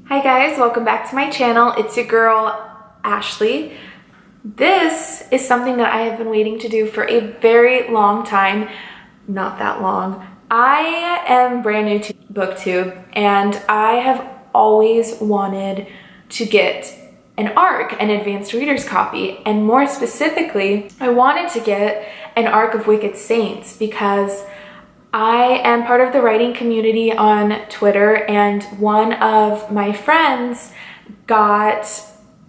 Hi guys, welcome back to my channel. It's your girl, Ashley. This is something that I have been waiting to do for a very long time. Not that long. I am brand new to BookTube and I have always wanted to get an ARC, an advanced reader's copy, and more specifically, I wanted to get an ARC of Wicked Saints because I am part of the writing community on Twitter, and one of my friends got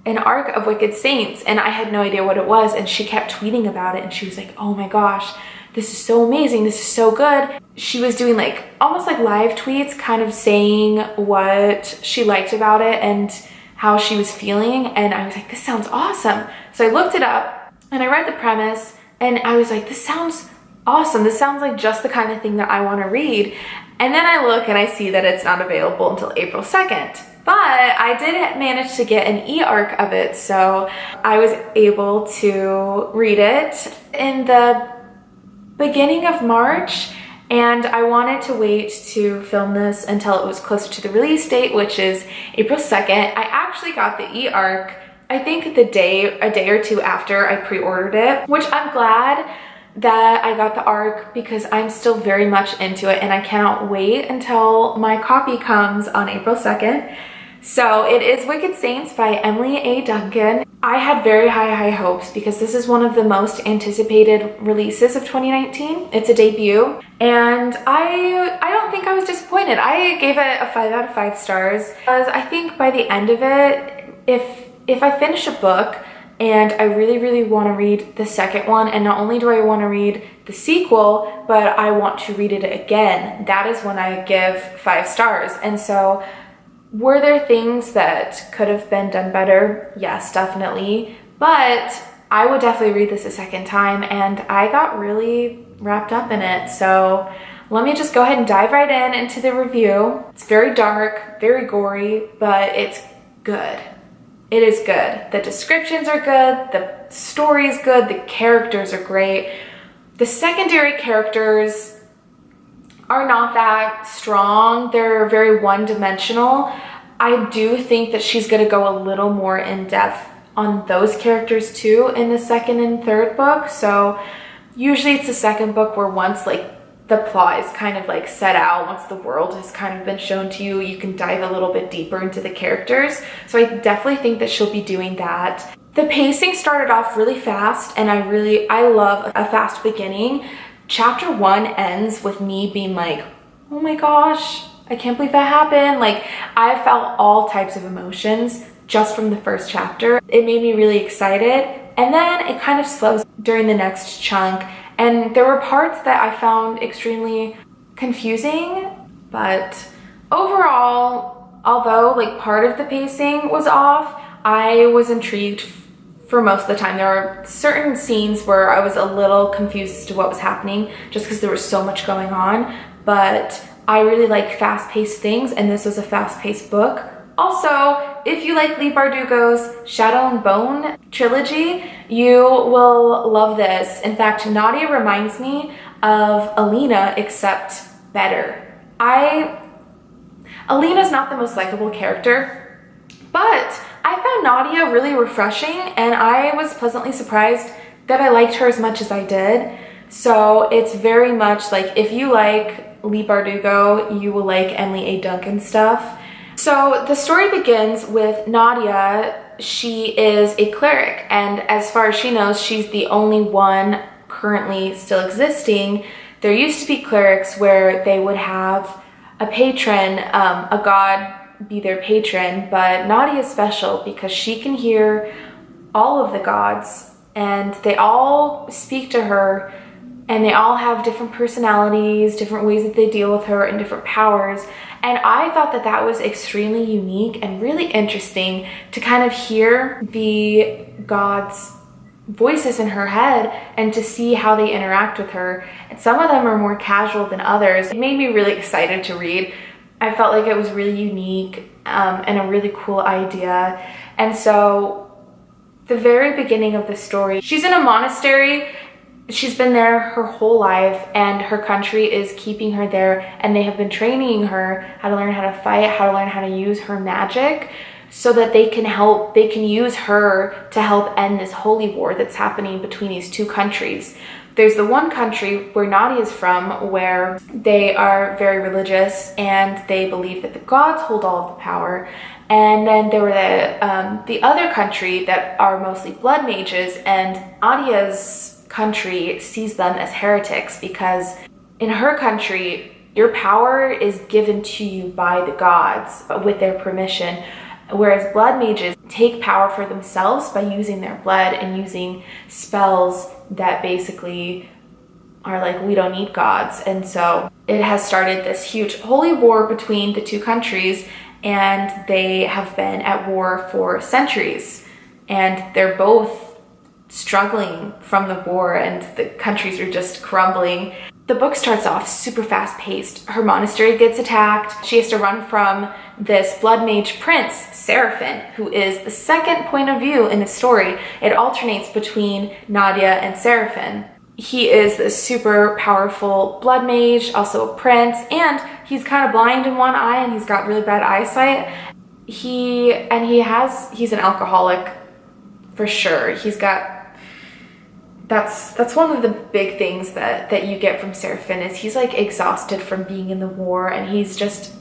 an ARC of Wicked Saints and I had no idea what it was, and she kept tweeting about it and she was like, oh my gosh, this is so amazing, this is so good. She was doing like almost like live tweets kind of saying what she liked about it and how she was feeling, and I was like, this sounds awesome. So I looked it up and I read the premise and I was like, this sounds awesome. This sounds like just the kind of thing that I want to read. And then I look and I see that it's not available until April 2nd. But I did manage to get an e-ARC of it, so I was able to read it in the beginning of March, and I wanted to wait to film this until it was closer to the release date, which is April 2nd. I actually got the e-ARC, I think a day or two after I pre-ordered it, which I'm glad that I got the ARC because I'm still very much into it and I cannot wait until my copy comes on April 2nd. So it is Wicked Saints by Emily A. Duncan. I had very high hopes because this is one of the most anticipated releases of 2019. It's a debut, and I don't think I was disappointed. I gave it a 5 out of 5 stars because I think by the end of it, if I finish a book and I really want to read the second one, and not only do I want to read the sequel, but I want to read it again, that is when I give 5 stars. And so were there things that could have been done better? Yes, definitely. But I would definitely read this a second time, and I got really wrapped up in it. So let me just go ahead and dive right into the review. It's very dark, very gory, but it's good. It is good. The descriptions are good, the story is good, the characters are great. The secondary characters are not that strong. They're very one-dimensional. I do think that she's going to go a little more in depth on those characters too in the second and third book. So usually it's the second book where once like the plot is kind of like set out, once the world has kind of been shown to you, you can dive a little bit deeper into the characters. So I definitely think that she'll be doing that. The pacing started off really fast, and I love a fast beginning. Chapter 1 ends with me being like, oh my gosh, I can't believe that happened. Like, I felt all types of emotions just from the first chapter. It made me really excited, and then it kind of slows during the next chunk. And there were parts that I found extremely confusing, but overall, although like part of the pacing was off, I was intrigued for most of the time. There are certain scenes where I was a little confused as to what was happening just because there was so much going on, but I really like fast-paced things, and this was a fast-paced book. Also, if you like Leigh Bardugo's Shadow and Bone trilogy, you will love this. In fact, Nadia reminds me of Alina, except better. Alina's not the most likable character, but I found Nadia really refreshing, and I was pleasantly surprised that I liked her as much as I did. So it's very much like, if you like Leigh Bardugo, you will like Emily A. Duncan stuff. So the story begins with Nadia. She is a cleric, and as far as she knows, she's the only one currently still existing. There used to be clerics where they would have a patron, a god be their patron, but Nadia is special because she can hear all of the gods, and they all speak to her, and they all have different personalities, different ways that they deal with her, and different powers. And I thought that that was extremely unique and really interesting to kind of hear the gods' voices in her head and to see how they interact with her. And some of them are more casual than others. It made me really excited to read. I felt like it was really unique and a really cool idea. And so the very beginning of the story, she's in a monastery she's been there her whole life, and her country is keeping her there, and they have been training her how to learn how to fight, how to learn how to use her magic, so that they can use her to help end this holy war that's happening between these two countries. There's the one country where Nadia is from, where they are very religious and they believe that the gods hold all of the power. And then there were the other country that are mostly blood mages, and Nadia's country sees them as heretics, because in her country, your power is given to you by the gods with their permission, whereas blood mages take power for themselves by using their blood and using spells that basically are like, we don't need gods. And so it has started this huge holy war between the two countries, and they have been at war for centuries, and they're both struggling from the war, and the countries are just crumbling. The book starts off super fast paced. Her monastery gets attacked. She has to run from this blood mage prince, Seraphim, who is the second point of view in the story. It alternates between Nadia and Seraphim. He is this super powerful blood mage, also a prince, and he's kind of blind in one eye, and he's got really bad eyesight. He's an alcoholic for sure. That's one of the big things that you get from Seraphim, is he's like exhausted from being in the war, and he's just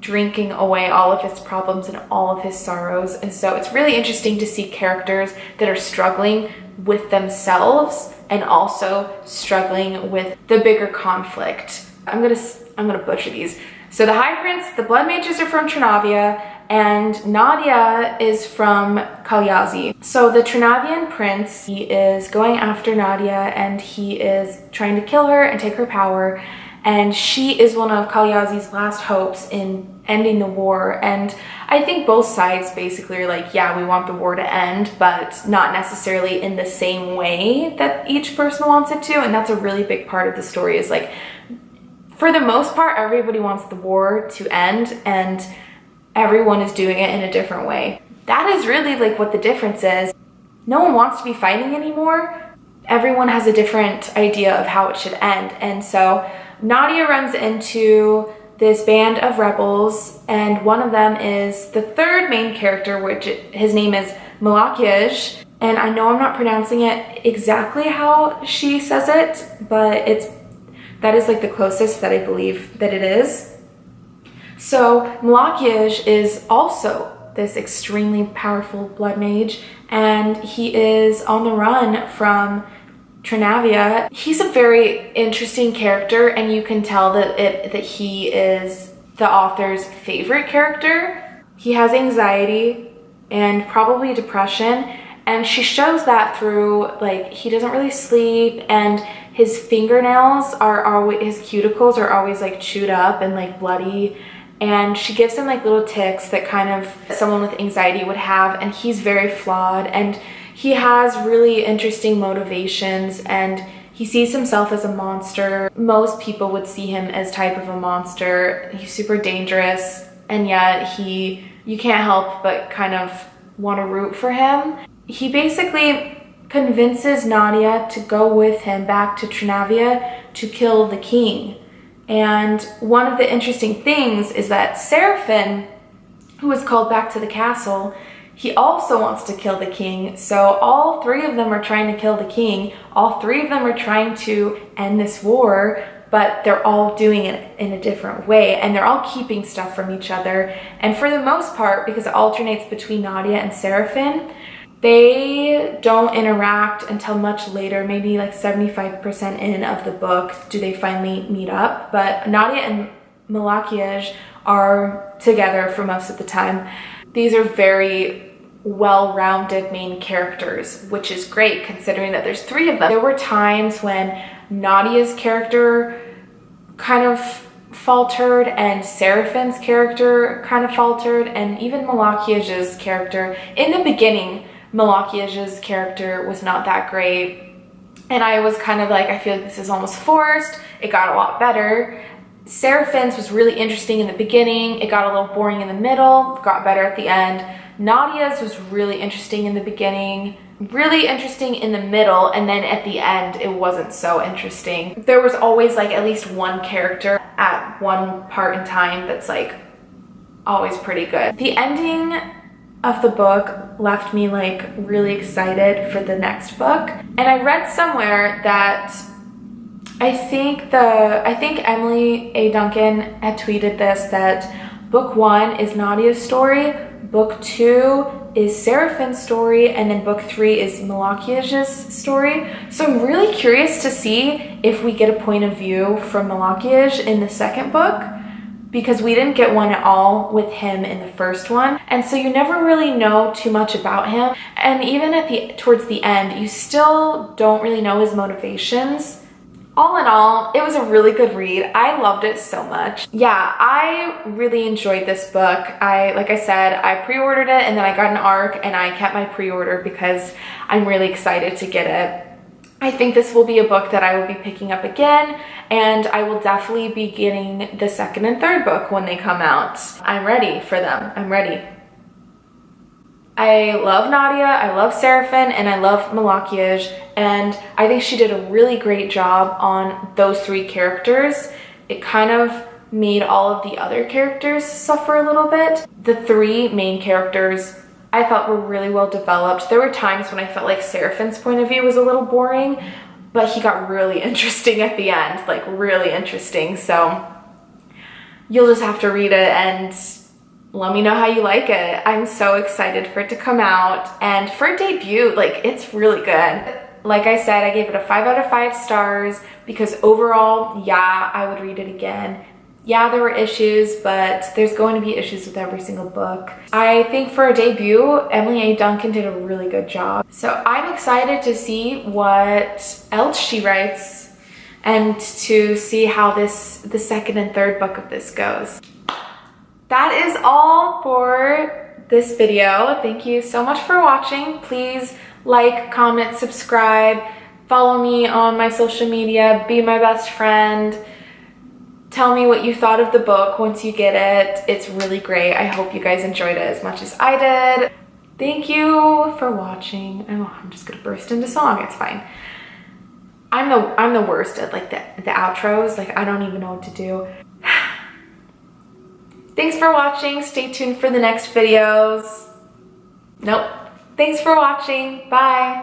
drinking away all of his problems and all of his sorrows. And so it's really interesting to see characters that are struggling with themselves and also struggling with the bigger conflict. I'm gonna butcher these. So the High Prince, the blood mages are from Trinavia, and Nadia is from Kalyazi. So the Trinavian prince, he is going after Nadia, and he is trying to kill her and take her power. And she is one of Kalyazi's last hopes in ending the war. And I think both sides basically are like, yeah, we want the war to end, but not necessarily in the same way that each person wants it to. And that's a really big part of the story, is like, for the most part, everybody wants the war to end, and everyone is doing it in a different way. That is really like what the difference is. No one wants to be fighting anymore. Everyone has a different idea of how it should end. And so Nadia runs into this band of rebels, and one of them is the third main character, which his name is Malakiaj. And I know I'm not pronouncing it exactly how she says it, but that is like the closest that I believe that it is. So Malakiaj is also this extremely powerful blood mage, and he is on the run from Trinavia. He's a very interesting character, and you can tell that he is the author's favorite character. He has anxiety and probably depression, and she shows that through, like, he doesn't really sleep, and his fingernails are always, his cuticles are always like chewed up and like bloody. And she gives him like little tics that kind of someone with anxiety would have, and he's very flawed, and he has really interesting motivations, and he sees himself as a monster. Most people would see him as type of a monster. He's super dangerous, and yet you can't help but kind of want to root for him. He basically convinces Nadia to go with him back to Trinavia to kill the king. And one of the interesting things is that Seraphim, who is called back to the castle, he also wants to kill the king. So all three of them are trying to kill the king. All three of them are trying to end this war, but they're all doing it in a different way, and they're all keeping stuff from each other. And for the most part, because it alternates between Nadia and Seraphim, they don't interact until much later, maybe like 75% in of the book do they finally meet up. But Nadia and Malakiaj are together for most of the time. These are very well-rounded main characters, which is great considering that there's three of them. There were times when Nadia's character kind of faltered, and Seraphim's character kind of faltered, and even Malakiaj's character. In the beginning, Malakiaj's character was not that great, and I was kind of like, I feel like this is almost forced. It got a lot better. Seraphim's was really interesting in the beginning. It got a little boring in the middle, got better at the end. Nadia's was really interesting in the beginning, really interesting in the middle, and then at the end it wasn't so interesting. There was always like at least one character at one part in time that's like always pretty good. The ending of the book left me like really excited for the next book. And I read somewhere that I think Emily A. Duncan had tweeted this, that book 1 is Nadia's story, book 2 is Seraphin's story, and then book 3 is Malakiaj's story. So I'm really curious to see if we get a point of view from Malakiaj in the second book, because we didn't get one at all with him in the first one. And so you never really know too much about him. And even towards the end, you still don't really know his motivations. All in all, it was a really good read. I loved it so much. Yeah, I really enjoyed this book. Like I said, I pre-ordered it and then I got an ARC and I kept my pre-order because I'm really excited to get it. I think this will be a book that I will be picking up again, and I will definitely be getting the second and third book when they come out. I'm ready for them. I'm ready. I love Nadia, I love Seraphin, and I love Malakiaj, and I think she did a really great job on those 3 characters. It kind of made all of the other characters suffer a little bit. The 3 main characters I felt were really well developed. There were times when I felt like Seraphin's point of view was a little boring, but he got really interesting at the end, like really interesting. So you'll just have to read it and let me know how you like it. I'm so excited for it to come out, and for a debut, like, it's really good. Like I said, I gave it a 5 out of 5 stars because overall, yeah, I would read it again. Yeah, there were issues, but there's going to be issues with every single book. I think for a debut, Emily A. Duncan did a really good job. So I'm excited to see what else she writes and to see how the second and third book of this goes. That is all for this video. Thank you so much for watching. Please like, comment, subscribe, follow me on my social media, be my best friend. Tell me what you thought of the book once you get it. It's really great. I hope you guys enjoyed it as much as I did. Thank you for watching. I'm just gonna burst into song. It's fine. I'm the worst at like the outros. Like, I don't even know what to do. Thanks for watching. Stay tuned for the next videos. Nope. Thanks for watching. Bye.